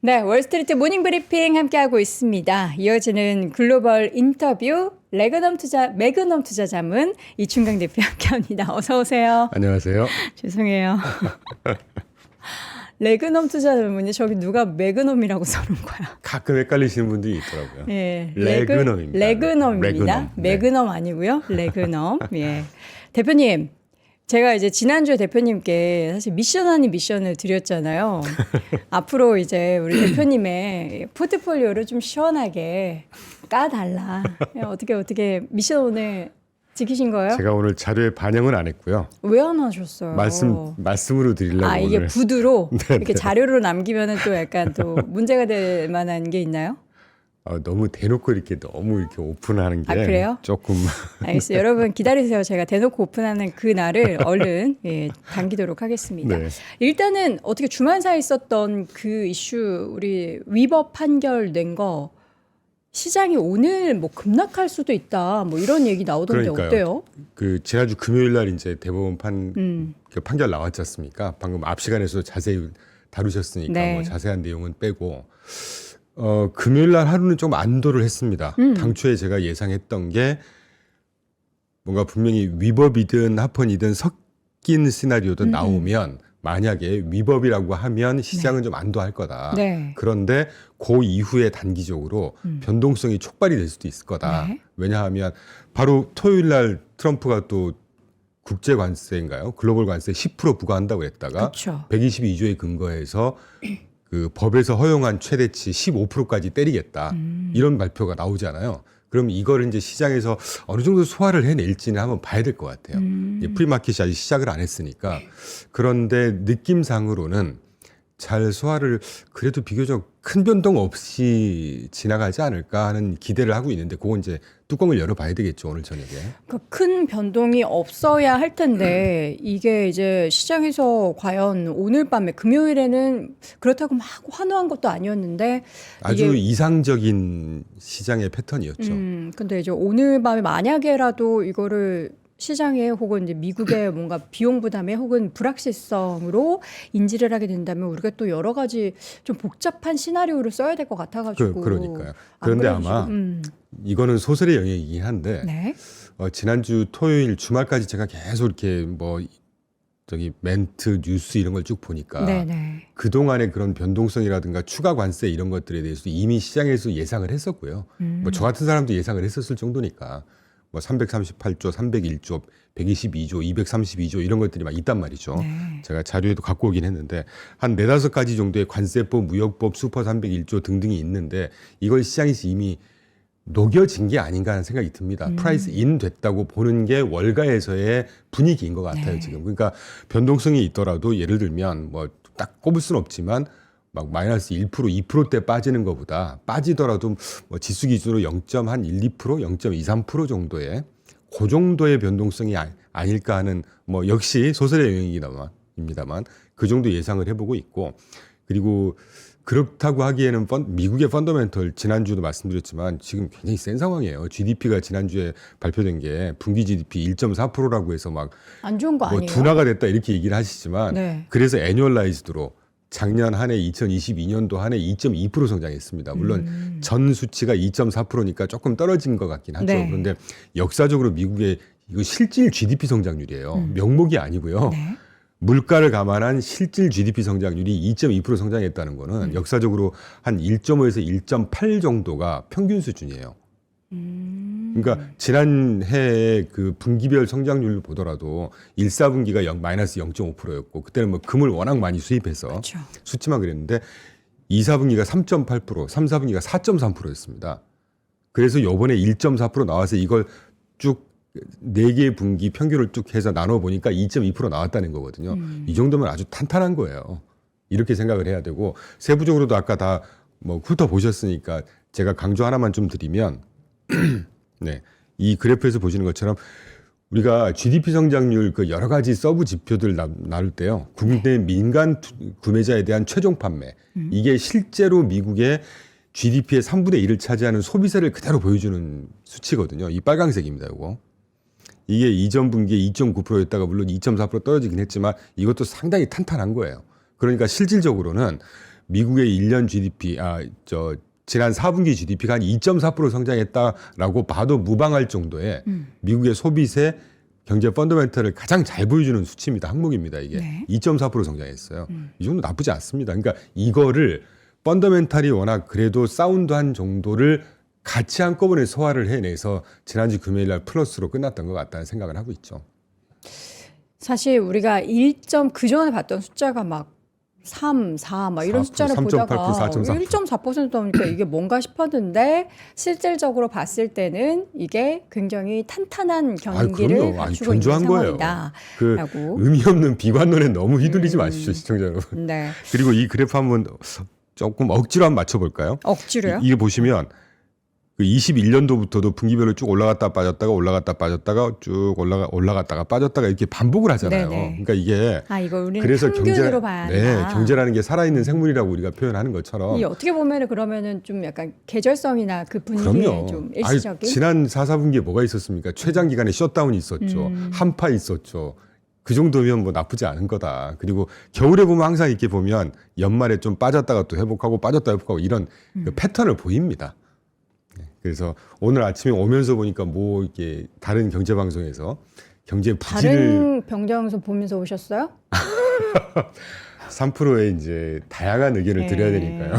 네, 월스트리트 모닝 브리핑 함께하고 있습니다. 이어지는 글로벌 인터뷰 매그넘 투자자문 이춘강 대표 함께합니다. 어서 오세요. 안녕하세요. 죄송해요. 레그넘 투자자문이 저기 누가 매그넘이라고 써놓은 거야. 가끔 헷갈리시는 분들이 있더라고요. 예, 레그넘입니다. 레그넘입니다. 네. 매그넘 아니고요. 레그넘. 예. 대표님, 제가 이제 지난주에 대표님께 사실 미션 아닌 미션을 드렸잖아요. 앞으로 이제 우리 대표님의 포트폴리오를 좀 시원하게 까달라. 어떻게 미션 오늘 지키신 거예요? 제가 오늘 자료에 반영은 안 했고요. 왜 안 하셨어요? 말씀으로 드리려고 아, 이게 오늘. 부두로 네, 이렇게 자료로 남기면은 또 약간 또 문제가 될 만한 게 있나요? 너무 대놓고 너무 이렇게 오픈하는 게 그래요? 조금 알겠어요. 여러분 기다리세요. 제가 대놓고 오픈하는 그 날을 얼른 당기도록 하겠습니다. 네. 일단은 어떻게 주말 사이 있었던 그 이슈 우리 위법 판결 낸 거 시장이 오늘 뭐 급락할 수도 있다. 뭐 이런 얘기 나오던데 그러니까요. 어때요? 그 지난주 금요일 날 이제 대법원 그 판결 나왔지 않습니까? 방금 앞 시간에서 자세히 다루셨으니까 네. 뭐 자세한 내용은 빼고 금요일 날 하루는 좀 안도를 했습니다. 당초에 제가 예상했던 게 뭔가 분명히 위법이든 합헌이든 섞인 시나리오도 나오면 만약에 위법이라고 하면 시장은 좀 안도할 거다. 네. 그런데 그 이후에 단기적으로 변동성이 촉발이 될 수도 있을 거다. 네. 왜냐하면 바로 토요일 날 트럼프가 또 국제 관세인가요? 글로벌 관세 10% 부과한다고 했다가 그쵸. 122조에 근거해서 그 법에서 허용한 최대치 15%까지 때리겠다. 이런 발표가 나오잖아요. 그럼 이걸 이제 시장에서 어느 정도 소화를 해낼지는 한번 봐야 될 것 같아요. 이제 프리마켓이 아직 시작을 안 했으니까. 그런데 느낌상으로는 잘 소화를 그래도 비교적 큰 변동 없이 지나가지 않을까 하는 기대를 하고 있는데 그건 이제 뚜껑을 열어봐야 되겠죠, 오늘 저녁에. 그러니까 큰 변동이 없어야 할 텐데 이게 이제 시장에서 과연 오늘 밤에 금요일에는 그렇다고 막 환호한 것도 아니었는데 아주 이게 이상적인 시장의 패턴이었죠. 근데 이제 오늘 밤에 만약에라도 이거를 시장에 혹은 이제 미국의 뭔가 비용 부담에 혹은 불확실성으로 인지를 하게 된다면 우리가 또 여러 가지 좀 복잡한 시나리오를 써야 될 것 같아가지고 그러니까요. 그런데 안 그래도 아마 지금, 이거는 소설의 영역이긴 한데 네. 지난주 토요일 주말까지 제가 계속 이렇게 뭐 저기 멘트 뉴스 이런 걸 쭉 보니까 네네. 그동안의 그런 변동성이라든가 추가 관세 이런 것들에 대해서 이미 시장에서 예상을 했었고요. 뭐 저 같은 사람도 예상을 했었을 정도니까 뭐 338조, 301조, 122조, 232조 이런 것들이 막 있단 말이죠. 네. 제가 자료에도 갖고 오긴 했는데 한 4-5가지 정도의 관세법, 무역법, 슈퍼 301조 등등이 있는데 이걸 시장에서 이미 녹여진 게 아닌가 하는 생각이 듭니다. 프라이스 인 됐다고 보는 게 월가에서의 분위기인 것 같아요. 네. 지금. 그러니까 변동성이 있더라도 예를 들면 뭐 딱 꼽을 수는 없지만 막 마이너스 1%, 2%대 빠지는 것보다 빠지더라도 뭐 지수 기준으로 0.1, 2%, 0.23% 정도의 그 정도의 변동성이 아닐까 하는 뭐 역시 소설의 영역입니다만 그 정도 예상을 해보고 있고 그리고 그렇다고 하기에는 미국의 펀더멘털 지난주도 말씀드렸지만 지금 굉장히 센 상황이에요. GDP가 지난주에 발표된 게 분기 GDP 1.4%라고 해서 막 안 좋은 거 뭐 아니에요? 둔화가 됐다 이렇게 얘기를 하시지만 네. 그래서 애뉴얼라이즈드로 작년 한 해 2022년도 한 해 2.2% 성장했습니다. 물론 전 수치가 2.4%니까 조금 떨어진 것 같긴 하죠. 네. 그런데 역사적으로 미국의 이거 실질 GDP 성장률이에요. 명목이 아니고요. 네. 물가를 감안한 실질 GDP 성장률이 2.2% 성장했다는 거는 역사적으로 한 1.5에서 1.8 정도가 평균 수준이에요. 그러니까 지난해 그 분기별 성장률을 보더라도 1, 4분기가 마이너스 0.5%였고 그때는 뭐 금을 워낙 많이 수입해서 그렇죠. 수치만 그랬는데 2, 4분기가 3.8%, 3, 4분기가 4.3%였습니다. 그래서 요번에 1.4% 나와서 이걸 쭉 4개 분기 평균을 쭉 해서 나눠보니까 2.2% 나왔다는 거거든요. 이 정도면 아주 탄탄한 거예요. 이렇게 생각을 해야 되고 세부적으로도 아까 다 뭐 훑어보셨으니까 제가 강조 하나만 좀 드리면 네, 이 그래프에서 보시는 것처럼 우리가 GDP 성장률 그 여러 가지 서브 지표들 나눌 때요. 국내 민간 구매자에 대한 최종 판매 이게 실제로 미국의 GDP의 3분의 1을 차지하는 소비세를 그대로 보여주는 수치거든요. 이 빨강색입니다. 이거. 이게 이전 분기에 2.9%였다가 물론 2.4% 떨어지긴 했지만 이것도 상당히 탄탄한 거예요. 그러니까 실질적으로는 미국의 1년 GDP, 지난 4분기 GDP가 한 2.4% 성장했다라고 봐도 무방할 정도의 미국의 소비세 경제 펀더멘털을 가장 잘 보여주는 수치입니다. 항목입니다. 이게 네. 2.4% 성장했어요. 이 정도 나쁘지 않습니다. 그러니까 이거를 펀더멘털이 워낙 그래도 사운드한 정도를 같이 한꺼번에 소화를 해내서 지난주 금요일 날 플러스로 끝났던 것 같다는 생각을 하고 있죠. 사실 우리가 1점 그전에 봤던 숫자가 막 3, 4 막 이런 4%, 숫자를 3.8%, 보다가 4.3%. 1.4% 나오니까 이게 뭔가 싶었는데 실질적으로 봤을 때는 이게 굉장히 탄탄한 경기를 그럼요. 갖추고 있는 견조한 거예요. 그 상황이다라고. 의미 없는 비관론에 너무 휘둘리지 마십시오, 시청자 여러분. 네. 그리고 이 그래프 한번 조금 억지로 한번 맞춰볼까요? 억지로요? 이게 보시면 그 21년도부터도 분기별로 쭉 올라갔다 빠졌다가 쭉 올라갔다가 빠졌다가 이렇게 반복을 하잖아요. 네네. 그러니까 이게 이거 우리는 그래서 평균으로 봐야 한다. 경제라는 게 살아있는 생물이라고 우리가 표현하는 것처럼 이 어떻게 보면은 그러면은 좀 약간 계절성이나 그 분위기에 그럼요. 좀 일시적인. 지난 4, 4분기에 뭐가 있었습니까? 최장 기간에 셧다운이 있었죠. 한파 있었죠. 그 정도면 뭐 나쁘지 않은 거다. 그리고 겨울에 보면 항상 이렇게 보면 연말에 좀 빠졌다가 또 회복하고 빠졌다 회복하고 이런 그 패턴을 보입니다. 그래서 오늘 아침에 오면서 보니까 뭐 이렇게 다른 경제 방송에서 경제 부진을 다른 병정서 보면서 오셨어요? 3%의 이제 다양한 의견을 드려야 되니까요.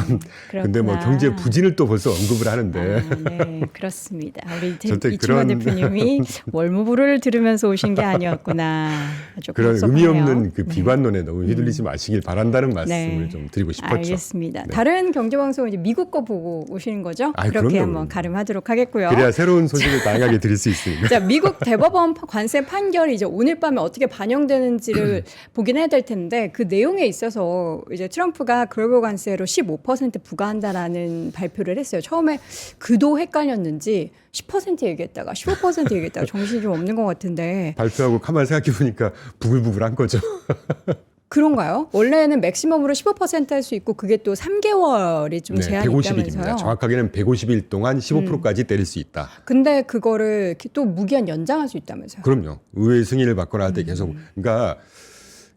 근데 뭐 그렇구나. 경제 부진을 또 벌써 언급을 하는데 네, 그렇습니다. 우리 절대 이충원 그런- 대표님이 월무부를 들으면서 오신 게 아니었구나. 아주 그런 섭섭하네요. 의미 없는 그 비관론에 너무 휘둘리지 마시길 바란다는 말씀을 네. 좀 드리고 싶었죠. 알겠습니다. 다른 경제방송은 이제 미국 거 보고 오시는 거죠? 아이, 그렇게 그럼요. 한번 가름하도록 하겠고요. 그래야 새로운 소식을 다양하게 드릴 수 있으니까. 자, 미국 대법원 관세 판결이 이제 오늘 밤에 어떻게 반영되는지를 보긴 해야 될 텐데 그 내용에 있어서 이제 트럼프가 글로벌 관세로 15% 부과한다라는 발표를 했어요. 처음에 그도 헷갈렸는지 10% 얘기했다가 15% 얘기했다가 정신이 좀 없는 것 같은데 발표하고 가만히 생각해 보니까 부글부글한 거죠. 그런가요? 원래는 맥시멈으로 15% 할 수 있고 그게 또 3개월이 좀 제한이 150일입니다. 있다면서요. 정확하게는 150일 동안 15%까지 때릴 수 있다. 근데 그거를 또 무기한 연장할 수 있다면서요. 그럼요. 의회 승인을 받거나 할 때 계속. 그러니까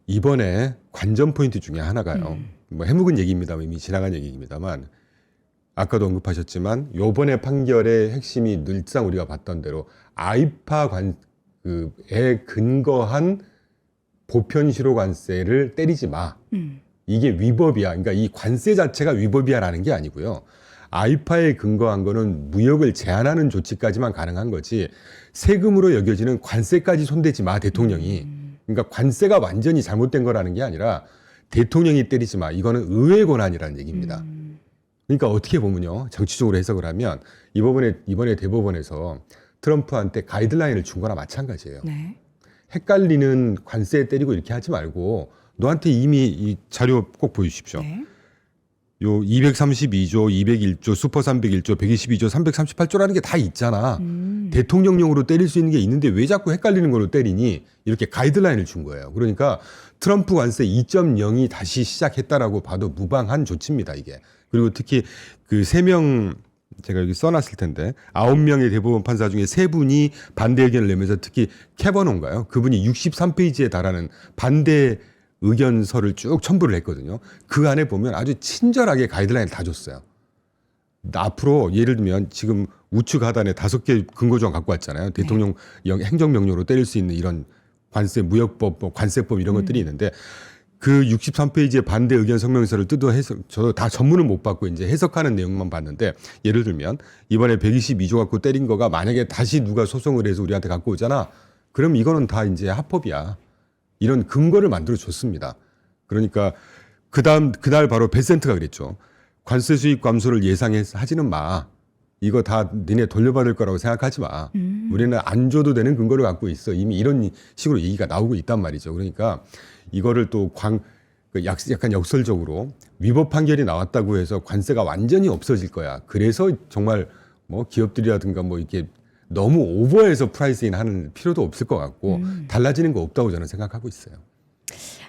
이번에 관전 포인트 중에 하나가요. 뭐 해묵은 얘기입니다. 이미 지나간 얘기입니다만 아까도 언급하셨지만 요번에 판결의 핵심이 늘상 우리가 봤던 대로 아이파 에 근거한 보편 실효 관세를 때리지 마. 이게 위법이야. 그러니까 이 관세 자체가 위법이야라는 게 아니고요. 아이파에 근거한 거는 무역을 제한하는 조치까지만 가능한 거지 세금으로 여겨지는 관세까지 손대지 마 대통령이. 그러니까 관세가 완전히 잘못된 거라는 게 아니라 대통령이 때리지 마. 이거는 의회 권한이라는 얘기입니다. 그러니까 어떻게 보면요. 정치적으로 해석을 하면 이번에 대법원에서 트럼프한테 가이드라인을 준 거나 마찬가지예요. 네. 헷갈리는 관세 때리고 이렇게 하지 말고 너한테 이미 이 자료 꼭 보여주십시오. 네. 요 232조, 201조, 슈퍼 301조, 122조, 338조라는 게 다 있잖아. 대통령령으로 때릴 수 있는 게 있는데 왜 자꾸 헷갈리는 걸로 때리니? 이렇게 가이드라인을 준 거예요. 그러니까 트럼프 관세 2.0이 다시 시작했다라고 봐도 무방한 조치입니다, 이게. 그리고 특히 그 3명 제가 여기 써놨을 텐데 9명의 대법원 판사 중에 3분이 반대 의견을 내면서 특히 캐버논가요? 그분이 63페이지에 달하는 반대 의견서를 쭉 첨부를 했거든요. 그 안에 보면 아주 친절하게 가이드라인을 다 줬어요. 앞으로 예를 들면 지금 우측 하단에 5개 근거조항 갖고 왔잖아요. 대통령 행정명령으로 때릴 수 있는 이런 관세, 무역법, 뭐 관세법 이런 것들이 있는데 그 63페이지의 반대 의견 성명서를 뜯어해서 저도 다 전문은 못 받고 이제 해석하는 내용만 봤는데 예를 들면 이번에 122조 갖고 때린 거가 만약에 다시 누가 소송을 해서 우리한테 갖고 오잖아. 그럼 이거는 다 이제 합법이야. 이런 근거를 만들어 줬습니다. 그러니까 그날 바로 베센트가 그랬죠. 관세 수입 감소를 예상해서 하지는 마. 이거 다 니네 돌려받을 거라고 생각하지 마. 우리는 안 줘도 되는 근거를 갖고 있어. 이미 이런 식으로 얘기가 나오고 있단 말이죠. 그러니까 이거를 또 약간 역설적으로 위법 판결이 나왔다고 해서 관세가 완전히 없어질 거야. 그래서 정말 뭐 기업들이라든가 뭐 이렇게 너무 오버해서 프라이스인 하는 필요도 없을 것 같고 달라지는 거 없다고 저는 생각하고 있어요.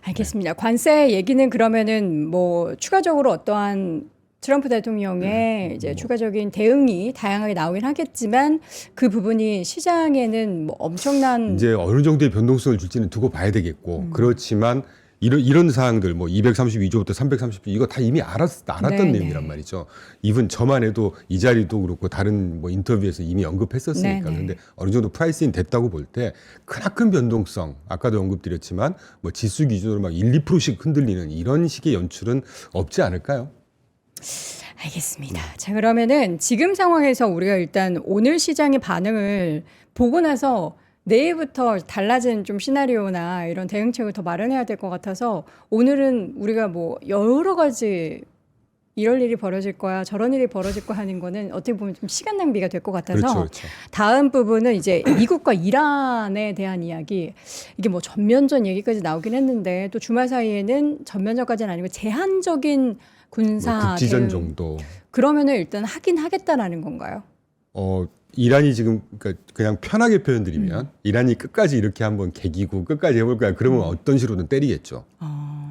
알겠습니다. 관세 얘기는 그러면은 뭐 추가적으로 어떠한 트럼프 대통령의 이제 추가적인 대응이 다양하게 나오긴 하겠지만 그 부분이 시장에는 뭐 엄청난 이제 어느 정도의 변동성을 줄지는 두고 봐야 되겠고 그렇지만 이런 사항들 뭐 232조부터 330조 이거 다 이미 알았던 네네. 내용이란 말이죠. 이분 저만 해도 이 자리도 그렇고 다른 뭐 인터뷰에서 이미 언급했었으니까. 네네. 그런데 어느 정도 프라이스인 됐다고 볼 때 크나큰 변동성 아까도 언급드렸지만 뭐 지수 기준으로 막 1, 2%씩 흔들리는 이런 식의 연출은 없지 않을까요? 알겠습니다. 자, 그러면은 지금 상황에서 우리가 일단 오늘 시장의 반응을 보고 나서 내일부터 달라진 좀 시나리오나 이런 대응책을 더 마련해야 될 것 같아서 오늘은 우리가 뭐 여러 가지 이럴 일이 벌어질 거야, 저런 일이 벌어질 거야 하는 거는 어떻게 보면 좀 시간 낭비가 될 것 같아서 그렇죠, 그렇죠. 다음 부분은 이제 미국과 이란에 대한 이야기. 이게 뭐 전면전 얘기까지 나오긴 했는데 또 주말 사이에는 전면전까지는 아니고 제한적인 군사 뭐 국지전 대응. 정도. 그러면은 일단 하긴 하겠다라는 건가요? 이란이 지금 그냥 편하게 표현드리면 이란이 끝까지 이렇게 한번 개기고 끝까지 해볼 거야. 그러면 어떤 식으로든 때리겠죠.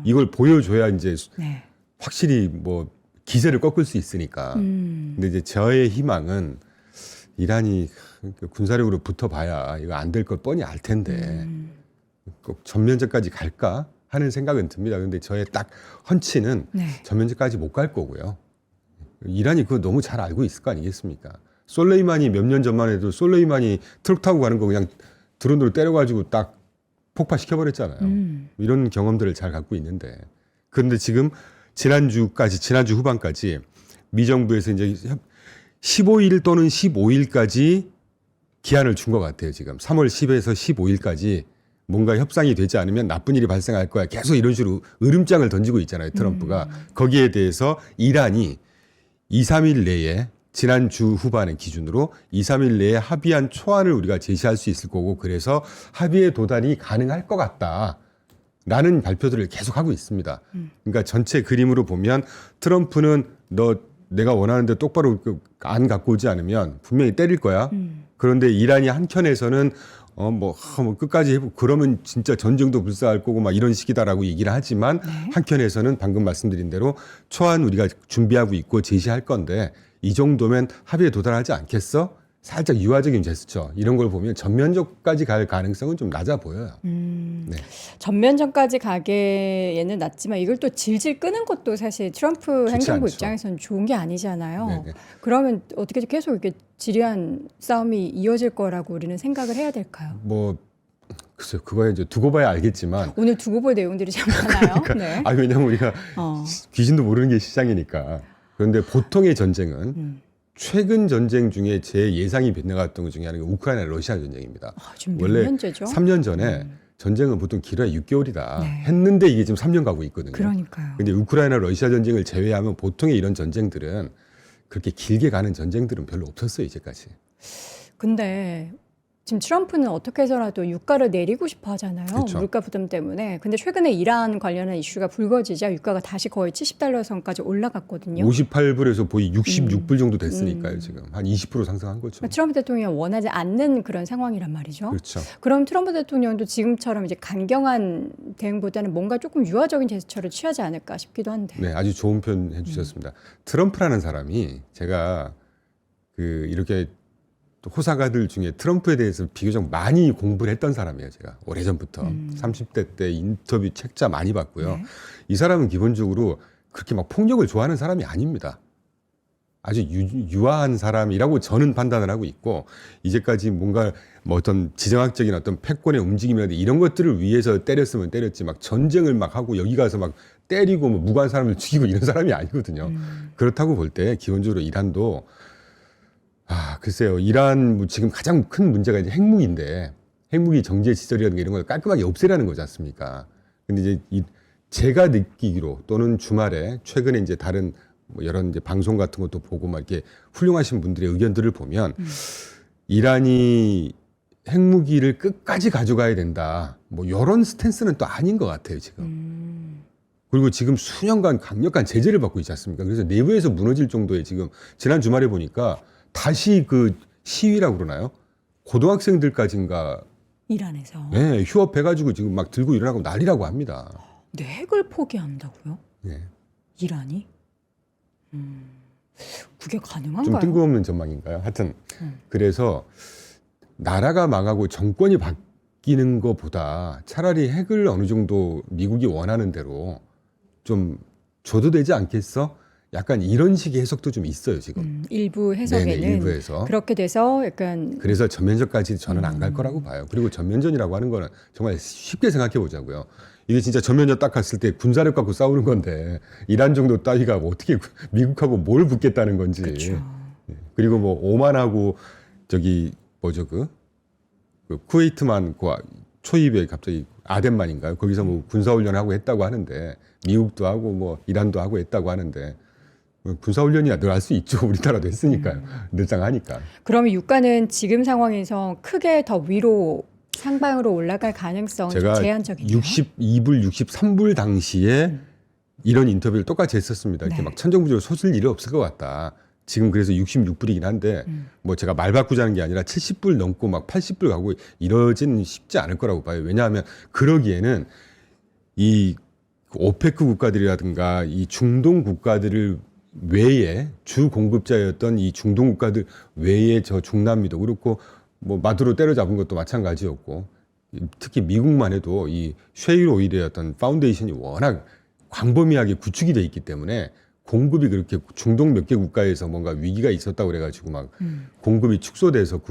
이걸 보여줘야 이제 네. 확실히 뭐 기세를 꺾을 수 있으니까. 근데 이제 저의 희망은 이란이 군사력으로 붙어봐야 이거 안 될 것 뻔히 알 텐데 꼭 전면전까지 갈까 하는 생각은 듭니다. 근데 저의 딱 헌치는 네. 전면전까지 못 갈 거고요. 이란이 그거 너무 잘 알고 있을 거 아니겠습니까? 솔레이마니 몇 년 전만 해도 솔레이마니 트럭 타고 가는 거 그냥 드론으로 때려가지고 딱 폭파시켜버렸잖아요. 이런 경험들을 잘 갖고 있는데. 그런데 지금 지난주 후반까지 미 정부에서 이제 15일 또는 15일까지 기한을 준 것 같아요. 지금 3월 10에서 15일까지 뭔가 협상이 되지 않으면 나쁜 일이 발생할 거야. 계속 이런 식으로 으름장을 던지고 있잖아요. 트럼프가. 거기에 대해서 이란이 2, 3일 내에 지난주 후반의 기준으로 2, 3일 내에 합의한 초안을 우리가 제시할 수 있을 거고 그래서 합의에 도달이 가능할 것 같다라는 발표들을 계속 하고 있습니다. 그러니까 전체 그림으로 보면 트럼프는 내가 원하는데 똑바로 안 갖고 오지 않으면 분명히 때릴 거야. 그런데 이란이 한켠에서는 뭐 끝까지 해보고 그러면 진짜 전쟁도 불사할 거고 막 이런 식이다라고 얘기를 하지만 한켠에서는 방금 말씀드린 대로 초안 우리가 준비하고 있고 제시할 건데 이 정도면 합의에 도달하지 않겠어? 살짝 유화적인 제스처 이런 걸 보면 전면전까지 갈 가능성은 좀 낮아 보여요. 네. 전면전까지 가기에는 낮지만 이걸 또 질질 끄는 것도 사실 트럼프 좋지 행정부 않죠. 입장에서는 좋은 게 아니잖아요. 네네. 그러면 어떻게 계속 이렇게 지리한 싸움이 이어질 거라고 우리는 생각을 해야 될까요? 뭐 글쎄요, 그거에 이제 두고 봐야 알겠지만. 오늘 두고 볼 내용들이 참 많아요. 네. 왜냐면 우리가 귀신도 모르는 게 시장이니까. 그런데 보통의 전쟁은 최근 전쟁 중에 제 예상이 빗나갔던 것 중에 하나가 우크라이나 러시아 전쟁입니다. 지금 몇 원래 년째죠? 3년 전에 전쟁은 보통 길어야 6개월이다 네. 했는데 이게 지금 3년 가고 있거든요. 그러니까요. 근데 우크라이나 러시아 전쟁을 제외하면 보통의 이런 전쟁들은 그렇게 길게 가는 전쟁들은 별로 없었어요, 이제까지. 근데 지금 트럼프는 어떻게 해서라도 유가를 내리고 싶어 하잖아요. 그렇죠. 물가 부담 때문에. 근데 최근에 이란 관련한 이슈가 불거지자 유가가 다시 거의 70달러 선까지 올라갔거든요. 58불에서 거의 66불 정도 됐으니까요, 지금. 한 20% 상승한 거죠. 트럼프 대통령이 원하지 않는 그런 상황이란 말이죠. 그렇죠. 그럼 트럼프 대통령도 지금처럼 이제 강경한 대응보다는 뭔가 조금 유화적인 제스처를 취하지 않을까 싶기도 한데. 네, 아주 좋은 표현 해주셨습니다. 트럼프라는 사람이 제가 이렇게 호사가들 중에 트럼프에 대해서 비교적 많이 공부를 했던 사람이에요. 제가 오래전부터 30대 때 인터뷰 책자 많이 봤고요. 네. 이 사람은 기본적으로 그렇게 막 폭력을 좋아하는 사람이 아닙니다. 아주 유아한 사람이라고 저는 판단을 하고 있고 이제까지 뭔가 뭐 어떤 지정학적인 어떤 패권의 움직임이라든지 이런 것들을 위해서 때렸으면 때렸지 막 전쟁을 막 하고 여기 가서 막 때리고 뭐 무고한 사람을 죽이고 이런 사람이 아니거든요. 그렇다고 볼 때 기본적으로 이란도 글쎄요. 이란 뭐 지금 가장 큰 문제가 이제 핵무기인데 핵무기 정제 시설이라든가 이런 걸 깔끔하게 없애라는 거지 않습니까? 근데 이제 제가 느끼기로 또는 주말에 최근에 이제 다른 뭐 여러 이제 방송 같은 것도 보고 막 이렇게 훌륭하신 분들의 의견들을 보면 이란이 핵무기를 끝까지 가져가야 된다. 뭐 이런 스탠스는 또 아닌 것 같아요, 지금. 그리고 지금 수년간 강력한 제재를 받고 있지 않습니까? 그래서 내부에서 무너질 정도의 지금 지난 주말에 보니까 다시 시위라고 그러나요? 고등학생들까지인가 이란에서. 네, 휴업해가지고 지금 막 들고 일어나고 난리라고 합니다. 네, 핵을 포기한다고요? 네. 이란이? 그게 좀 가능한가요? 뜬금없는 전망인가요? 하여튼 그래서 나라가 망하고 정권이 맡기는 것보다 차라리 핵을 어느 정도 미국이 원하는 대로 좀 줘도 되지 않겠어? 약간 이런 식의 해석도 좀 있어요 지금. 일부 해석에는 네네, 일부에서. 그렇게 돼서 약간 그래서 전면전까지 저는 안 갈 거라고 봐요. 그리고 전면전이라고 하는 거는 정말 쉽게 생각해 보자고요. 이게 진짜 전면전 딱 갔을 때 군사력 갖고 싸우는 건데 이란 정도 따위가 뭐 어떻게 미국하고 뭘 붙겠다는 건지. 그렇죠. 그리고 뭐 오만하고 저기 뭐죠 그 쿠웨이트만 그 초입에 갑자기 아덴만인가요? 거기서 뭐 군사훈련하고 했다고 하는데 미국도 하고 뭐 이란도 하고 했다고 하는데 군사훈련이야 늘 할 수 있죠. 우리나라도 했으니까요. 늘상 하니까. 그러면 유가는 지금 상황에서 크게 더 위로 상방으로 올라갈 가능성은 좀 제가 제한적이네요. 62불, 63불 당시에 이런 인터뷰를 똑같이 했었습니다. 이렇게 네. 막 천정부지로 솟을 일이 없을 것 같다. 지금 그래서 66불이긴 한데 뭐 제가 말 바꾸자는 게 아니라 70불 넘고 막 80불 가고 이러진 쉽지 않을 거라고 봐요. 왜냐하면 그러기에는 이 오페크 국가들이라든가 이 중동 국가들을 외에 주 공급자였던 이 중동 국가들 외에 저 중남미도 그렇고 뭐 마두로 때려잡은 것도 마찬가지였고 특히 미국만 해도 이 쉐일 오일의 어떤 파운데이션이 워낙 광범위하게 구축이 돼 있기 때문에 공급이 그렇게 중동 몇 개 국가에서 뭔가 위기가 있었다고 그래가지고 막 공급이 축소돼서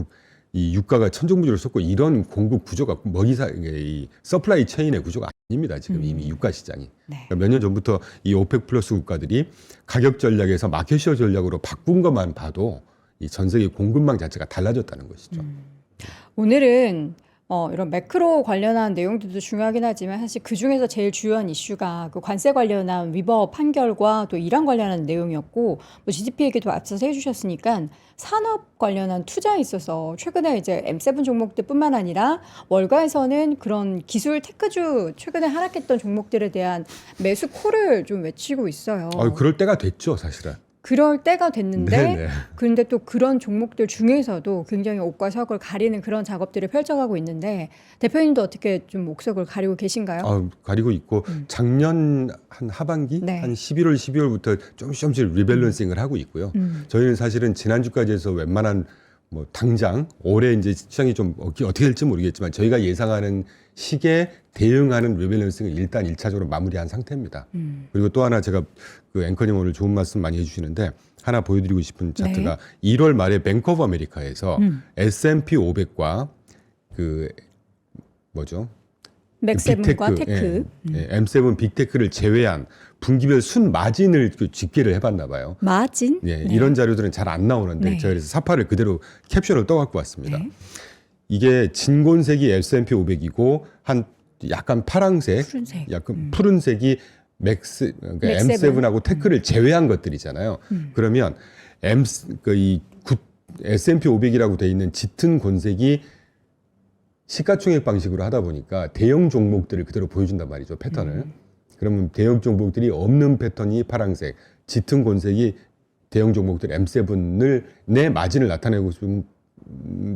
이 유가가 천정부지로 섰고 이런 공급 구조가 이 서플라이 체인의 구조가 아닙니다. 지금 이미 유가 시장이. 네. 그러니까 몇 년 전부터 이 오펙 플러스 국가들이 가격 전략에서 마켓시어 전략으로 바꾼 것만 봐도 이 전 세계 공급망 자체가 달라졌다는 것이죠. 오늘은 이런 매크로 관련한 내용들도 중요하긴 하지만 사실 그 중에서 제일 주요한 이슈가 그 관세 관련한 위법 판결과 또 이란 관련한 내용이었고 뭐 GDP 얘기도 앞서서 해주셨으니까 산업 관련한 투자에 있어서 최근에 이제 M7 종목들뿐만 아니라 월가에서는 그런 기술 테크주 최근에 하락했던 종목들에 대한 매수 콜을 좀 외치고 있어요. 그럴 때가 됐죠, 사실은. 그럴 때가 됐는데 네네. 그런데 또 그런 종목들 중에서도 굉장히 옥과 석을 가리는 그런 작업들을 펼쳐가고 있는데 대표님도 어떻게 좀 옥석을 가리고 계신가요? 가리고 있고 작년 한 하반기 네. 한 11월 12월부터 조금씩 리밸런싱을 하고 있고요. 저희는 사실은 지난주까지 해서 웬만한 뭐 당장 올해 이제 시장이 좀 어떻게 될지 모르겠지만 저희가 예상하는 시기에 대응하는 리밸런싱을 일단 1차적으로 마무리한 상태입니다. 그리고 또 하나 제가 그 앵커님 오늘 좋은 말씀 많이 해주시는데 하나 보여드리고 싶은 차트가 1월 말에 뱅크 오브 아메리카에서 S&P 500과 그 뭐죠? 맥세븐과 테크. M7 빅테크를 제외한 분기별 순 마진을 집계를 해봤나 봐요. 마진? 네. 이런 자료들은 잘 안 나오는데 네. 제가 그래서 사파를 그대로 캡션을 떠갖고 왔습니다. 네. 이게 진곤색이 S&P 500이고 한 약간 파랑색, 푸른색. 약간 푸른색이 그러니까 맥세븐. M7하고 테크를 제외한 것들이잖아요. 그러면 S&P 500이라고 돼 있는 짙은 곤색이 시가총액 방식으로 하다 보니까 대형 종목들을 그대로 보여준단 말이죠, 패턴을. 그러면 대형 종목들이 없는 패턴이 파란색, 짙은 곤색이 대형 종목들 M7을 내 마진을 나타내고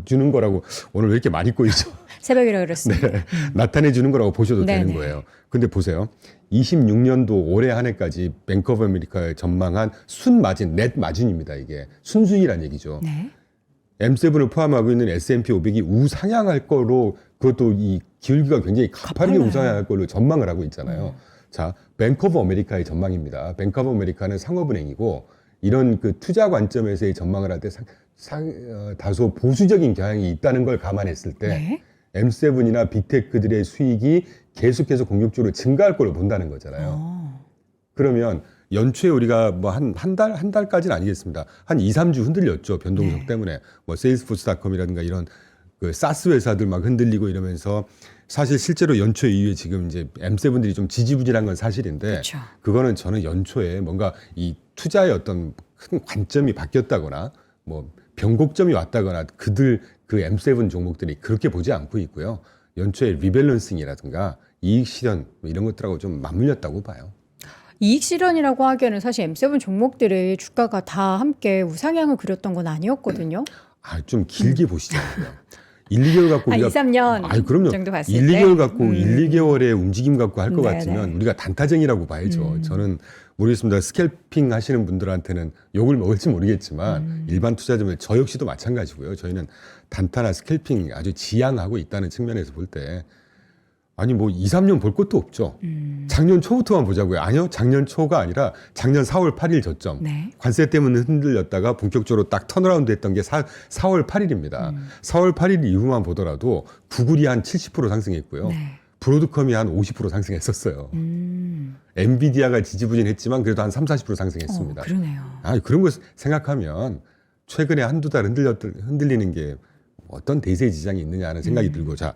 주는 거라고 오늘 왜 이렇게 많이 꼬이죠? 새벽이라 그랬습니다. 네, 나타내 주는 거라고 보셔도 네네. 되는 거예요. 근데 보세요. 26년도 올해 한 해까지 뱅크 오브 아메리카에 전망한 순 마진, 넷 마진입니다. 이게 순수익이란 얘기죠. 네. M7을 포함하고 있는 S&P 500이 우상향할 거로 그것도 이 기울기가 굉장히 가파르게 가팔라요. 우상향할 걸로 전망을 하고 있잖아요. 자, 뱅크 오브 아메리카의 전망입니다. 뱅크 오브 아메리카는 상업은행이고 이런 그 투자 관점에서의 전망을 할 때 다소 보수적인 경향이 있다는 걸 감안했을 때 네. M7이나 빅테크들의 수익이 계속해서 공격적으로 증가할 걸로 본다는 거잖아요. 그러면 연초에 우리가 뭐 한 달까지는 아니겠습니다. 한 2, 3주 흔들렸죠. 변동성 네. 때문에. 뭐 세일스포츠닷컴이라든가 이런 그 사스 회사들 막 흔들리고 이러면서 사실 실제로 연초 이후에 지금 이제 M7들이 좀 지지부진한 건 사실인데 그렇죠. 그거는 저는 연초에 뭔가 이 투자의 어떤 큰 관점이 바뀌었다거나 뭐 변곡점이 왔다거나 그 M7 종목들이 그렇게 보지 않고 있고요. 연초에 리밸런싱이라든가 이익 실현 뭐 이런 것들하고 좀 맞물렸다고 봐요. 이익 실현이라고 하기에는 사실 M7 종목들의 주가가 다 함께 우상향을 그렸던 건 아니었거든요. 좀 길게 보시자고요. 1, 2개월 갖고 한 우리가 2, 3년 그럼요. 정도 봤을 1, 때. 2개월 갖고 1, 2개월의 움직임 갖고 할 것 네네. 같으면 우리가 단타쟁이라고 봐야죠. 저는 모르겠습니다. 스캘핑 하시는 분들한테는 욕을 먹을지 모르겠지만 일반 투자자면 저 역시도 마찬가지고요. 저희는 단타나 스캘핑 아주 지향하고 있다는 측면에서 볼 때 아니 뭐 2, 3년 볼 것도 없죠. 작년 초부터만 보자고요. 아니요. 작년 초가 아니라 작년 4월 8일 저점. 네. 관세 때문에 흔들렸다가 본격적으로 딱 턴어라운드 했던 게 4월 8일입니다. 4월 8일 이후만 보더라도 구글이 한 70% 상승했고요. 네. 브로드컴이 한 50% 상승했었어요. 엔비디아가 지지부진했지만 그래도 한 3, 40% 상승했습니다. 그러네요. 그런 거 생각하면 최근에 한두 달 흔들리는 게 어떤 대세 지장이 있느냐 하는 생각이 들고 자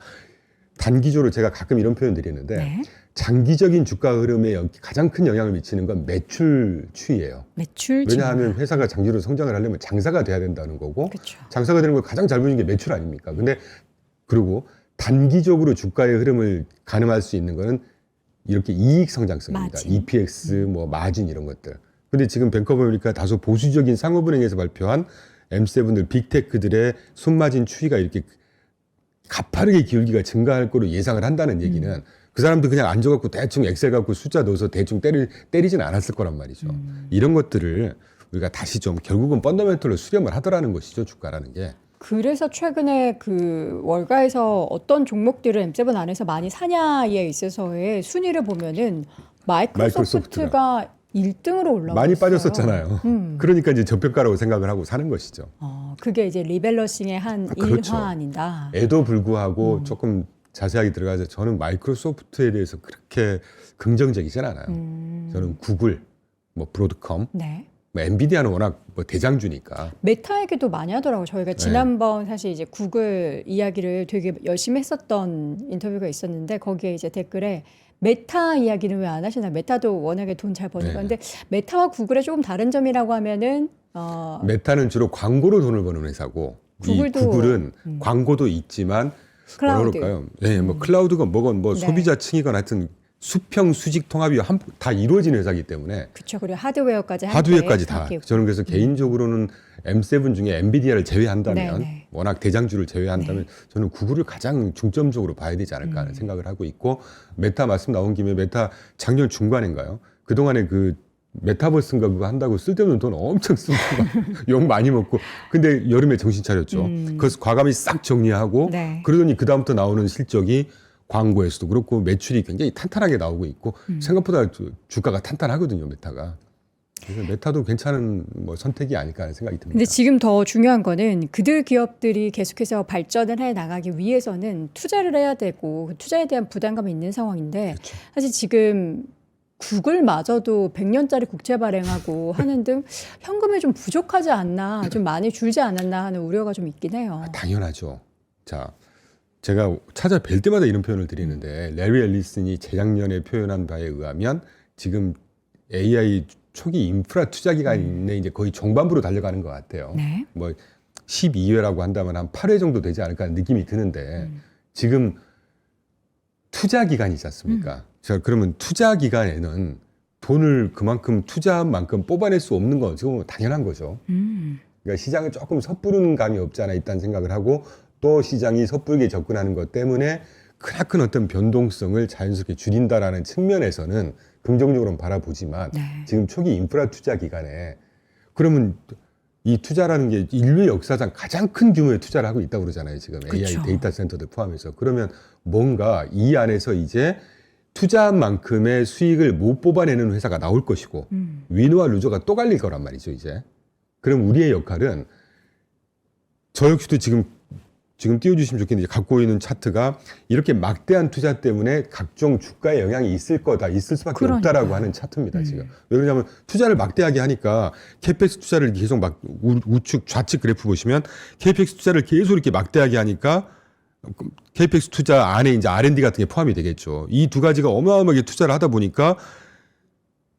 단기적으로 제가 가끔 이런 표현 드리는데 네. 장기적인 주가 흐름에 가장 큰 영향을 미치는 건 매출 추이예요. 매출 왜냐하면 회사가 장기적으로 성장을 하려면 장사가 돼야 된다는 거고 그렇죠. 장사가 되는 걸 가장 잘 보이는 게 매출 아닙니까? 근데 그리고 단기적으로 주가의 흐름을 가늠할 수 있는 거는 이렇게 이익 성장성입니다. 마진. EPX, 뭐 마진 이런 것들. 근데 지금 뱅크 오브 아메리카 다소 보수적인 상업은행에서 발표한 M7들 빅테크들의 순마진 추이가 이렇게 가파르게 기울기가 증가할 거로 예상을 한다는 얘기는 그 사람들 그냥 앉아갖고 대충 엑셀 갖고 숫자 넣어서 대충 때리진 않았을 거란 말이죠. 이런 것들을 우리가 다시 좀 결국은 펀더멘털로 수렴을 하더라는 것이죠. 주가라는 게. 그래서 최근에 그 월가에서 어떤 종목들을 M7 안에서 많이 사냐에 있어서의 순위를 보면은 마이크로소프트가 1등으로 올라왔어요. 많이 빠졌었잖아요. 그러니까 이제 저평가라고 생각을 하고 사는 것이죠. 그게 이제 리밸런싱의 한 그렇죠. 일환이다. 에도 불구하고 조금 자세하게 들어가서 저는 마이크로소프트에 대해서 그렇게 긍정적이진 않아요. 저는 구글, 뭐 브로드컴, 네. 뭐 엔비디아는 워낙 뭐 대장주니까. 메타 얘기도 많이 하더라고요. 저희가 지난번 사실 이제 구글 이야기를 되게 열심히 했었던 인터뷰가 있었는데 거기에 이제 댓글에 메타 이야기는 왜 안 하시나? 메타도 워낙에 돈 잘 버니까. 근데 메타와 구글의 조금 다른 점이라고 하면은 메타는 주로 광고로 돈을 버는 회사고 이 구글은 광고도 있지만 클라우드. 뭐랄까요? 네, 뭐 클라우드건 뭐건 뭐 네. 소비자층이건 하여튼 수평 수직 통합이 다 이루어진 회사이기 때문에 그렇죠. 그리고 하드웨어까지 하드웨어까지 다. 함께 저는 그래서 개인적으로는 M7 중에 엔비디아를 제외한다면 네. 워낙 대장주를 제외한다면 저는 구글을 가장 중점적으로 봐야 되지 않을까 하는 생각을 하고 있고 메타 말씀 나온 김에 메타 작년 중반인가요? 그동안에 그 메타버스인가 그거 한다고 쓸데없는 돈 엄청 쓰고 욕 많이 먹고 근데 여름에 정신 차렸죠. 그래서 과감히 싹 정리하고 네. 그러더니 그다음부터 나오는 실적이 광고에서도 그렇고 매출이 굉장히 탄탄하게 나오고 있고 생각보다 주가가 탄탄하거든요, 메타가. 그래서 메타도 괜찮은 뭐 선택이 아닐까 하는 생각이 듭니다. 근데 지금 더 중요한 거는 그들 기업들이 계속해서 발전을 해 나가기 위해서는 투자를 해야 되고 그 투자에 대한 부담감이 있는 상황인데 그렇죠. 사실 지금 구글마저도 100년짜리 국채 발행하고 하는 등 현금이 좀 부족하지 않나, 좀 많이 줄지 않았나 하는 우려가 좀 있긴 해요. 당연하죠. 자, 제가 찾아뵐 때마다 이런 표현을 드리는데 레리 앨리슨이 재작년에 표현한 바에 의하면 지금 AI 초기 인프라 투자 기간에 이제 거의 종반부로 달려가는 것 같아요. 네. 뭐 12회라고 한다면 한 8회 정도 되지 않을까 하는 느낌이 드는데 지금 투자 기간이지 않습니까? 자, 그러면 투자 기간에는 돈을 그만큼 투자한 만큼 뽑아낼 수 없는 건 지금 당연한 거죠. 그러니까 시장에 조금 섣부르는 감이 없지 않아 있다는 생각을 하고 또 시장이 섣불게 접근하는 것 때문에 크나큰 어떤 변동성을 자연스럽게 줄인다라는 측면에서는 긍정적으로 바라보지만 네. 지금 초기 인프라 투자 기간에 그러면 이 투자라는 게 인류 역사상 가장 큰 규모의 투자를 하고 있다고 그러잖아요. 지금 AI 그쵸. 데이터 센터들 포함해서. 그러면 뭔가 이 안에서 이제 투자한 만큼의 수익을 못 뽑아내는 회사가 나올 것이고 위너와 루저가 또 갈릴 거란 말이죠. 이제. 그럼 우리의 역할은 저 역시도 지금 띄워주시면 좋겠는데 갖고 있는 차트가 이렇게 막대한 투자 때문에 각종 주가에 영향이 있을 거다, 있을 수밖에 없다라고 하는 차트입니다. 지금 왜 그러냐면 투자를 막대하게 하니까 KPX 투자를 계속 막 우측 좌측 그래프 보시면 KPX 투자를 계속 이렇게 막대하게 하니까 KPX 투자 안에 이제 R&D 같은 게 포함이 되겠죠. 이 두 가지가 어마어마하게 투자를 하다 보니까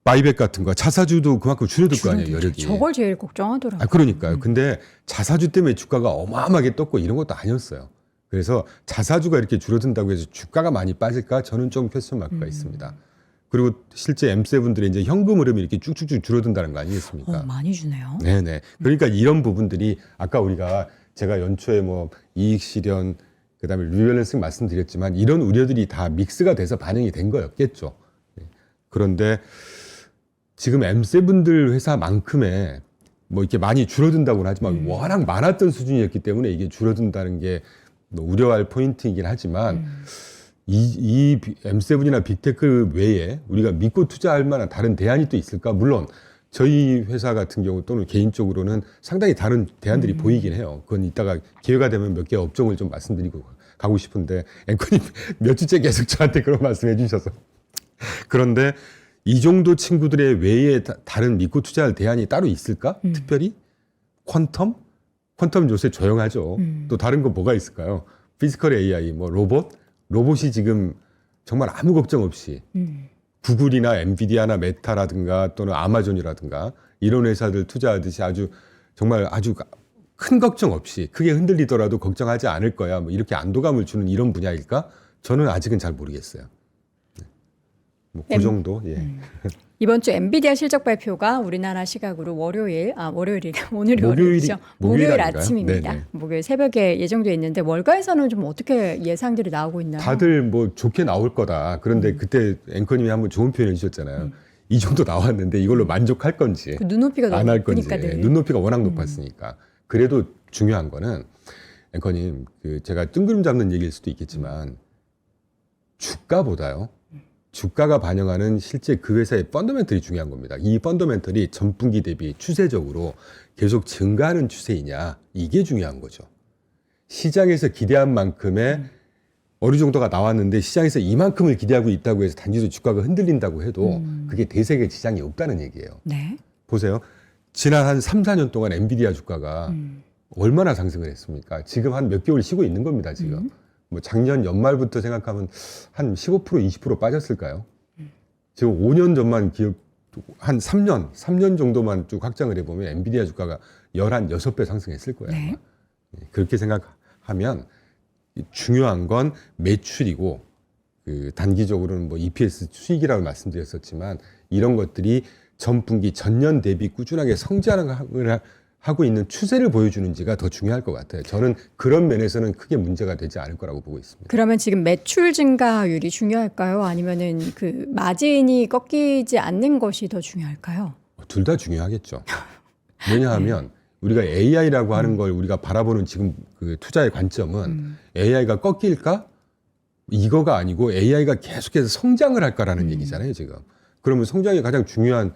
바이백 같은 거 자사주도 그만큼 줄어들 거 아니에요, 여력이. 저걸 제일 걱정하더라고요. 그러니까요. 근데 자사주 때문에 주가가 어마어마하게 떴고 이런 것도 아니었어요. 그래서 자사주가 이렇게 줄어든다고 해서 주가가 많이 빠질까? 저는 좀 퀘스천 마크가 있습니다. 그리고 실제 M7들의 이제 현금 흐름이 이렇게 쭉쭉쭉 줄어든다는 거 아니겠습니까? 많이 주네요. 네네. 그러니까 이런 부분들이 아까 제가 연초에 뭐 이익 실현, 그다음에 리밸런싱 말씀드렸지만 이런 우려들이 다 믹스가 돼서 반영이 된 거였겠죠. 예. 그런데 지금 M7들 회사만큼의 뭐 이렇게 많이 줄어든다고는 하지만 워낙 많았던 수준이었기 때문에 이게 줄어든다는 게 우려할 포인트이긴 하지만 이 M7이나 빅테크 외에 우리가 믿고 투자할 만한 다른 대안이 또 있을까? 물론 저희 회사 같은 경우 또는 개인적으로는 상당히 다른 대안들이 보이긴 해요. 그건 이따가 기회가 되면 몇 개 업종을 좀 말씀드리고 가고 싶은데 앵커님 몇 주째 계속 저한테 그런 말씀해 주셔서 그런데 이 정도 친구들의 외에 다른 믿고 투자할 대안이 따로 있을까? 특별히 퀀텀? 퀀텀 요새 조용하죠. 또 다른 거 뭐가 있을까요? 피지컬 AI, 뭐 로봇이 지금 정말 아무 걱정 없이 구글이나 엔비디아나 메타라든가 또는 아마존이라든가 이런 회사들 투자하듯이 정말 아주 큰 걱정 없이 크게 흔들리더라도 걱정하지 않을 거야. 뭐 이렇게 안도감을 주는 이런 분야일까? 저는 아직은 잘 모르겠어요. 뭐 그 정도. 예. 이번 주 엔비디아 실적 발표가 우리나라 시각으로 월요일이 오늘이 월요일이죠. 목요일 아닌가요? 아침입니다. 네네. 목요일 새벽에 예정돼 있는데 월가에서는 좀 어떻게 예상들이 나오고 있나요? 다들 뭐 좋게 나올 거다. 그런데 그때 앵커님이 한번 좋은 표현 해주셨잖아요. 이 정도 나왔는데 이걸로 만족할 건지 그 눈높이가 너무 안 할 건지. 높으니까 늘. 눈높이가 워낙 높았으니까. 그래도 중요한 거는 앵커님 제가 뜬구름 잡는 얘기일 수도 있겠지만 주가보다요. 주가가 반영하는 실제 그 회사의 펀더멘털이 중요한 겁니다. 이 펀더멘털이 전분기 대비 추세적으로 계속 증가하는 추세이냐 이게 중요한 거죠. 시장에서 기대한 만큼의 어느 정도가 나왔는데 시장에서 이만큼을 기대하고 있다고 해서 단지도 주가가 흔들린다고 해도 그게 대세계 지장이 없다는 얘기예요. 네. 보세요. 지난 한 3, 4년 동안 엔비디아 주가가 얼마나 상승을 했습니까? 지금 한 몇 개월 쉬고 있는 겁니다, 지금. 뭐 작년 연말부터 생각하면 한 15%, 20% 빠졌을까요? 지금 5년 전만 한 3년 정도만 쭉 확장을 해보면 엔비디아 주가가 6배 상승했을 거예요. 네. 아마. 그렇게 생각하면 중요한 건 매출이고 단기적으로는 뭐 EPS 수익이라고 말씀드렸었지만 이런 것들이 전분기 전년 대비 꾸준하게 성장을 하고 있는 추세를 보여주는지가 더 중요할 것 같아요. 저는 그런 면에서는 크게 문제가 되지 않을 거라고 보고 있습니다. 그러면 지금 매출 증가율이 중요할까요? 아니면은 그 마진이 꺾이지 않는 것이 더 중요할까요? 둘 다 중요하겠죠. 왜냐하면 우리가 AI라고 하는 걸 우리가 바라보는 지금 그 투자의 관점은 AI가 꺾일까? 이거가 아니고 AI가 계속해서 성장을 할까라는 얘기잖아요, 지금. 그러면 성장이 가장 중요한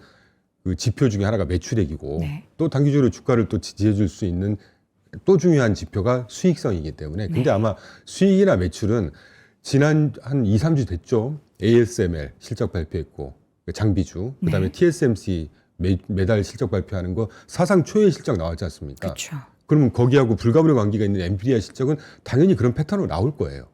그 지표 중에 하나가 매출액이고 네. 또 단기적으로 주가를 또 지지해 줄 수 있는 또 중요한 지표가 수익성이기 때문에 근데 아마 수익이나 매출은 지난 한 2, 3주 됐죠. ASML 실적 발표했고 장비주 그다음에 TSMC 매달 실적 발표하는 거 사상 초유의 실적 나왔지 않습니까? 그렇죠. 그러면 거기하고 불가분의 관계가 있는 엔비디아 실적은 당연히 그런 패턴으로 나올 거예요.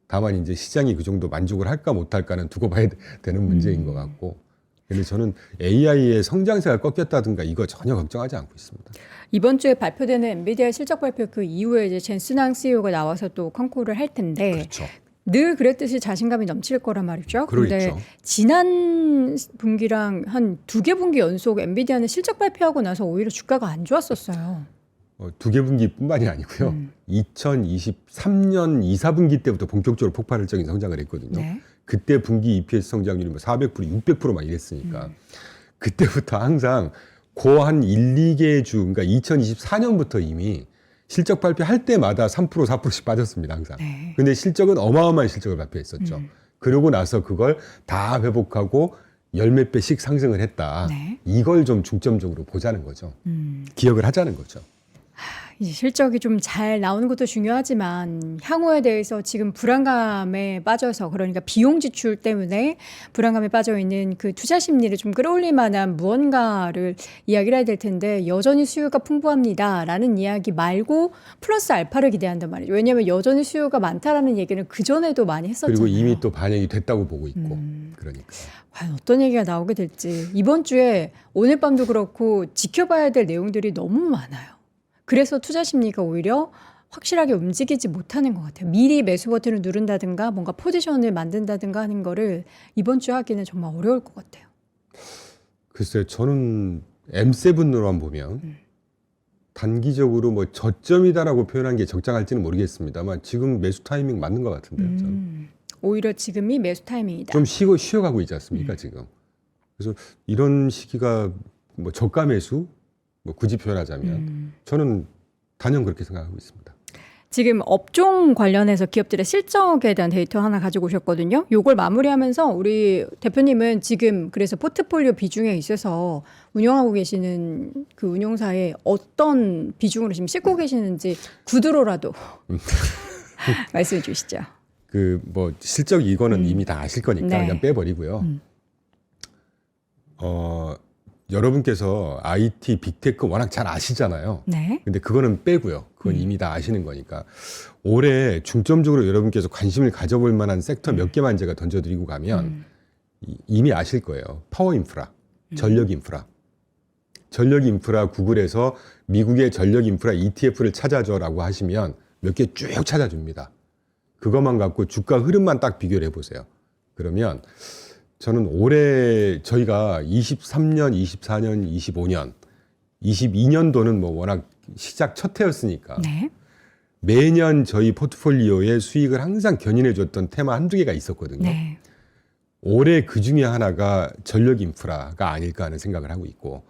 다만 이제 시장이 그 정도 만족을 할까 못할까는 두고 봐야 되는 문제인 것 같고 그래서 저는 AI의 성장세가 꺾였다든가 이거 전혀 걱정하지 않고 있습니다. 이번 주에 발표되는 엔비디아 실적 발표 그 이후에 이제 젠슨항 CEO가 나와서 또 컨콜을 할 텐데 그렇죠. 늘 그랬듯이 자신감이 넘칠 거란 말이죠. 그러겠죠. 근데 지난 분기랑 한 2개 분기 연속 엔비디아는 실적 발표하고 나서 오히려 주가가 안 좋았었어요. 2개 분기뿐만이 아니고요. 2023년 2, 4분기 때부터 본격적으로 폭발적인 성장을 했거든요. 네. 그때 분기 EPS 성장률이 뭐 400%, 600% 막 이랬으니까 그때부터 항상 고한 1, 2개 주, 그러니까 2024년부터 이미 실적 발표할 때마다 3%, 4%씩 빠졌습니다, 항상. 네. 근데 실적은 어마어마한 실적을 발표했었죠. 그러고 나서 그걸 다 회복하고 열 몇 배씩 상승을 했다. 네. 이걸 좀 중점적으로 보자는 거죠. 기억을 하자는 거죠. 이제 실적이 좀 잘 나오는 것도 중요하지만 향후에 대해서 지금 불안감에 빠져서 그러니까 비용 지출 때문에 불안감에 빠져 있는 그 투자 심리를 좀 끌어올릴 만한 무언가를 이야기를 해야 될 텐데 여전히 수요가 풍부합니다라는 이야기 말고 플러스 알파를 기대한단 말이죠. 왜냐하면 여전히 수요가 많다라는 얘기는 그 전에도 많이 했었잖아요. 그리고 이미 또 반영이 됐다고 보고 있고 그러니까. 과연 어떤 얘기가 나오게 될지 이번 주에 오늘 밤도 그렇고 지켜봐야 될 내용들이 너무 많아요. 그래서 투자 심리가 오히려 확실하게 움직이지 못하는 것 같아요. 미리 매수 버튼을 누른다든가 뭔가 포지션을 만든다든가 하는 거를 이번 주 하기는 정말 어려울 것 같아요. 글쎄요, 저는 M7으로만 보면 단기적으로 뭐 저점이다라고 표현한 게 적당할지는 모르겠습니다만 지금 매수 타이밍 맞는 것 같은데요. 저는. 오히려 지금이 매수 타이밍이다. 좀 쉬어가고 있지 않습니까 지금. 그래서 이런 시기가 뭐 저가 매수 뭐 굳이 표현하자면 저는 단연 그렇게 생각하고 있습니다. 지금 업종 관련해서 기업들의 실적에 대한 데이터 하나 가지고 오셨거든요. 요걸 마무리하면서 우리 대표님은 지금 그래서 포트폴리오 비중에 있어서 운영하고 계시는 그 운용사에 어떤 비중으로 지금 싣고 계시는지 구두로라도 말씀해 주시죠. 그 뭐 실적 이거는 이미 다 아실 거니까 네. 그냥 빼버리고요. 여러분께서 IT, 빅테크 워낙 잘 아시잖아요. 네. 근데 그거는 빼고요. 그건 이미 다 아시는 거니까. 올해 중점적으로 여러분께서 관심을 가져볼 만한 섹터 몇 개만 제가 던져드리고 가면 이미 아실 거예요. 파워 인프라, 전력 인프라. 전력 인프라 구글에서 미국의 전력 인프라 ETF를 찾아줘라고 하시면 몇 개 쭉 찾아줍니다. 그것만 갖고 주가 흐름만 딱 비교를 해보세요. 그러면 저는 올해 저희가 23년, 24년, 25년, 22년도는 뭐 워낙 시작 첫 해였으니까 네. 매년 저희 포트폴리오의 수익을 항상 견인해 줬던 테마 한두 개가 있었거든요. 네. 올해 그 중에 하나가 전력 인프라가 아닐까 하는 생각을 하고 있고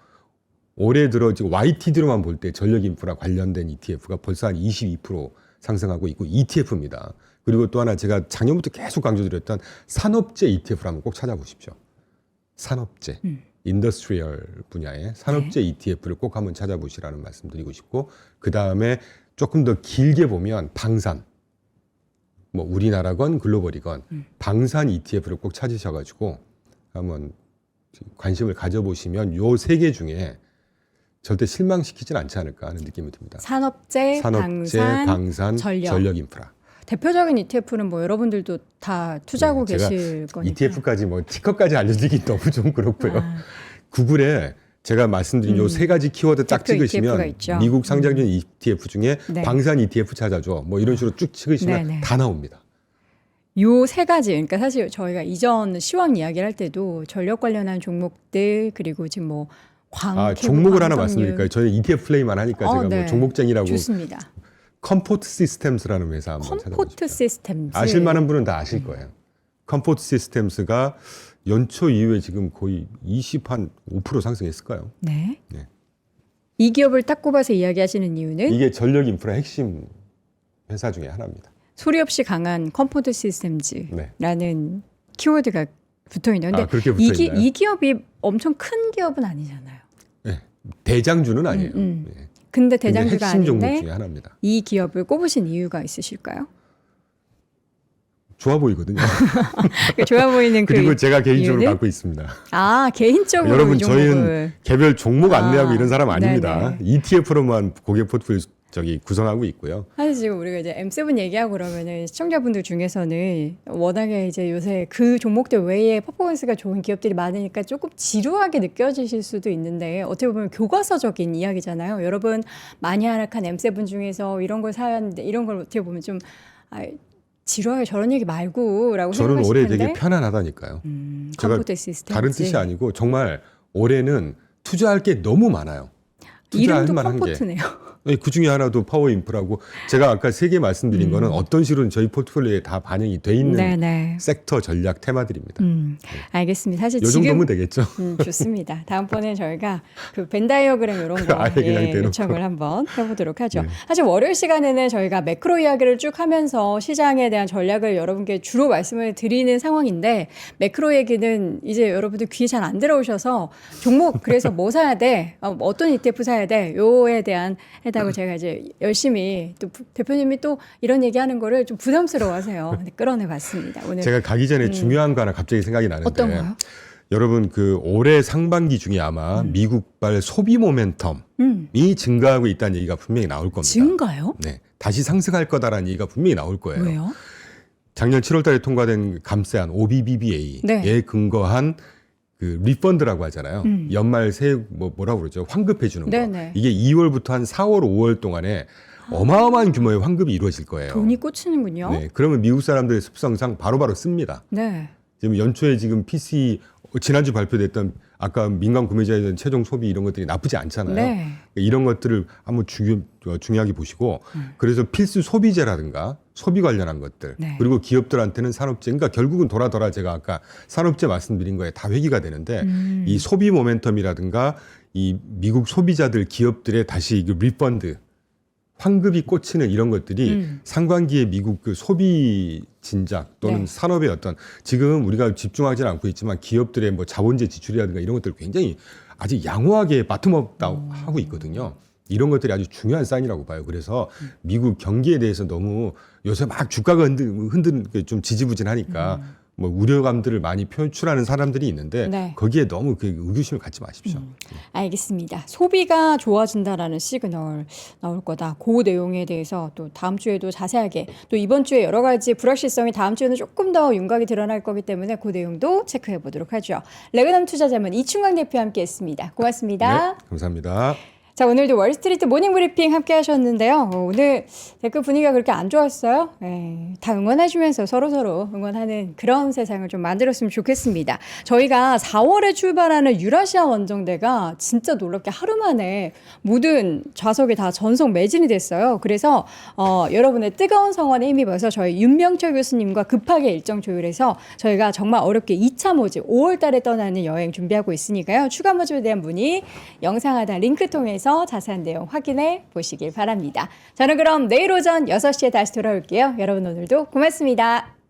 올해 들어 지금 YTD로만 볼 때 전력 인프라 관련된 ETF가 벌써 한 22% 상승하고 있고 ETF입니다. 그리고 또 하나 제가 작년부터 계속 강조드렸던 산업재 ETF를 한번 꼭 찾아보십시오. 산업재, 인더스트리얼 분야의 산업재 ETF를 꼭 한번 찾아보시라는 말씀드리고 싶고 그 다음에 조금 더 길게 보면 방산, 뭐 우리나라건 글로벌이건 방산 ETF를 꼭 찾으셔가지고 한번 관심을 가져보시면 요 세 개 중에 절대 실망시키진 않지 않을까 하는 느낌이 듭니다. 산업재, 방산, 전력 인프라. 대표적인 ETF는 뭐 여러분들도 다 투자하고 제가 계실 거니까. ETF까지 뭐 티커까지 알려드리기 너무 좀 그렇고요. 구글에 제가 말씀드린 요 세 가지 키워드 딱 대표 ETF가 찍으시면 있죠. 미국 상장된 ETF 중에 네. 방산 ETF 찾아줘. 뭐 이런 식으로 쭉 찍으시면 네네. 다 나옵니다. 요 세 가지, 그러니까 사실 저희가 이전 시황 이야기를 할 때도 전력 관련한 종목들 그리고 지금 뭐 종목을 하나 말씀드릴까요? 저희 ETF 플레이만 하니까 제가 네. 뭐 종목쟁이라고. 좋습니다. 컴포트 시스템스라는 회사 한번 찾아보십시오. 컴포트 시스템즈. 아실 만한 분은 다 아실 거예요. 컴포트 시스템스가 연초 이후에 지금 거의 5% 상승했을까요? 네. 네. 이 기업을 딱 꼽아서 이야기하시는 이유는 이게 전력 인프라 핵심 회사 중에 하나입니다. 소리 없이 강한 컴포트 시스템즈라는 네. 키워드가 붙어 있는데 그렇게 붙어 있나요? 이 기업이 엄청 큰 기업은 아니잖아요. 네. 대장주는 아니에요. 네. 근데 근데 대장주가 핵심 종목 아닌데 중에 하나입니다. 이 기업을 꼽으신 이유가 있으실까요? 좋아 보이거든요. 좋아 보이는 그 그리고 제가 개인적으로 이유는? 갖고 있습니다. 개인적으로 여러분 이 종목을. 저희는 개별 종목 안내하고 이런 사람 아닙니다. 네네. ETF로만 고객 포트폴리오 구성하고 있고요. 사실 지금 우리가 이제 M7 얘기하고 그러면은 시청자분들 중에서는 워낙에 이제 요새 그 종목들 외에 퍼포먼스가 좋은 기업들이 많으니까 조금 지루하게 느껴지실 수도 있는데 어떻게 보면 교과서적인 이야기잖아요. 여러분 많이 하락한 M7 중에서 이런 걸 사야 하는데 이런 걸 어떻게 보면 좀 지루하게 저런 얘기 말고라고 저는 생각하실 올해 텐데. 되게 편안하다니까요. 제가 컴포트 시스템 다른 뜻이 아니고 정말 올해는 투자할 게 너무 많아요. 투자할 이름도 만한 게. 컴포트네요. 그 중에 하나도 파워 인프라고 제가 아까 세 개 말씀드린 거는 어떤 식으로 저희 포트폴리오에 다 반영이 돼 있는 네네. 섹터 전략 테마들입니다. 알겠습니다. 사실 요 지금 정도면 되겠죠. 좋습니다. 다음번에 저희가 그 벤다이어그램 이런 거 아예 그냥 대놓고. 요청을 한번 해보도록 하죠. 사실 월요일 시간에는 저희가 매크로 이야기를 쭉 하면서 시장에 대한 전략을 여러분께 주로 말씀을 드리는 상황인데 매크로 얘기는 이제 여러분들 귀에 잘 안 들어오셔서 종목 그래서 뭐 사야 돼, 어떤 ETF 사야 돼, 요에 대한 해다고 제가 이제 열심히 또 대표님이 또 이런 얘기하는 거를 좀 부담스러워하세요. 근데 끌어내봤습니다. 오늘 제가 가기 전에 중요한 거 하나 갑자기 생각이 나는데 어떤 거요? 여러분 그 올해 상반기 중에 아마 미국발 소비 모멘텀이 증가하고 있다는 얘기가 분명히 나올 겁니다. 증가요? 네, 다시 상승할 거다라는 얘기가 분명히 나올 거예요. 왜요? 작년 7월달에 통과된 감세안 OBBBA에 네. 근거한 그 리펀드라고 하잖아요. 연말 새 뭐라고 그러죠? 환급해 주는 거. 네네. 이게 2월부터 한 4월, 5월 동안에 어마어마한 규모의 환급이 이루어질 거예요. 돈이 꽂히는군요. 네, 그러면 미국 사람들의 습성상 바로바로 씁니다. 네. 지금 연초에 지금 PC 지난주 발표됐던 아까 민간 구매자에 대한 최종 소비 이런 것들이 나쁘지 않잖아요. 네. 이런 것들을 한번 중요하게 보시고 그래서 필수 소비재라든가 소비 관련한 것들 네. 그리고 기업들한테는 산업재 그러니까 결국은 돌아 제가 아까 산업재 말씀드린 거에 다 회귀가 되는데 이 소비 모멘텀이라든가 이 미국 소비자들 기업들의 다시 그 리펀드 환급이 꽂히는 이런 것들이 상반기에 미국 그 소비 진작 또는 네. 산업의 어떤 지금 우리가 집중하지는 않고 있지만 기업들의 뭐 자본재 지출이라든가 이런 것들 굉장히 아직 양호하게 바텀업 하고 있거든요. 이런 것들이 아주 중요한 사인이라고 봐요. 그래서 미국 경기에 대해서 너무 요새 막 주가가 흔드는 게 좀 지지부진하니까 뭐 우려감들을 많이 표출하는 사람들이 있는데 네. 거기에 너무 그 의구심을 갖지 마십시오. 알겠습니다. 소비가 좋아진다라는 시그널 나올 거다. 그 내용에 대해서 또 다음 주에도 자세하게 또 이번 주에 여러 가지 불확실성이 다음 주에는 조금 더 윤곽이 드러날 거기 때문에 그 내용도 체크해 보도록 하죠. 레그남 투자자문 이충광 대표와 함께했습니다. 고맙습니다. 네, 감사합니다. 자, 오늘도 월스트리트 모닝 브리핑 함께 하셨는데요. 오늘 댓글 분위기가 그렇게 안 좋았어요. 다 응원해주면서 서로서로 응원하는 그런 세상을 좀 만들었으면 좋겠습니다. 저희가 4월에 출발하는 유라시아 원정대가 진짜 놀랍게 하루 만에 모든 좌석이 다 전석 매진이 됐어요. 그래서 여러분의 뜨거운 성원에 힘입어서 저희 윤명철 교수님과 급하게 일정 조율해서 저희가 정말 어렵게 2차 모집 5월 달에 떠나는 여행 준비하고 있으니까요. 추가 모집에 대한 문의 영상 하단 링크 통해서 자세한 내용 확인해 보시길 바랍니다. 저는 그럼 내일 오전 6시에 다시 돌아올게요. 여러분 오늘도 고맙습니다.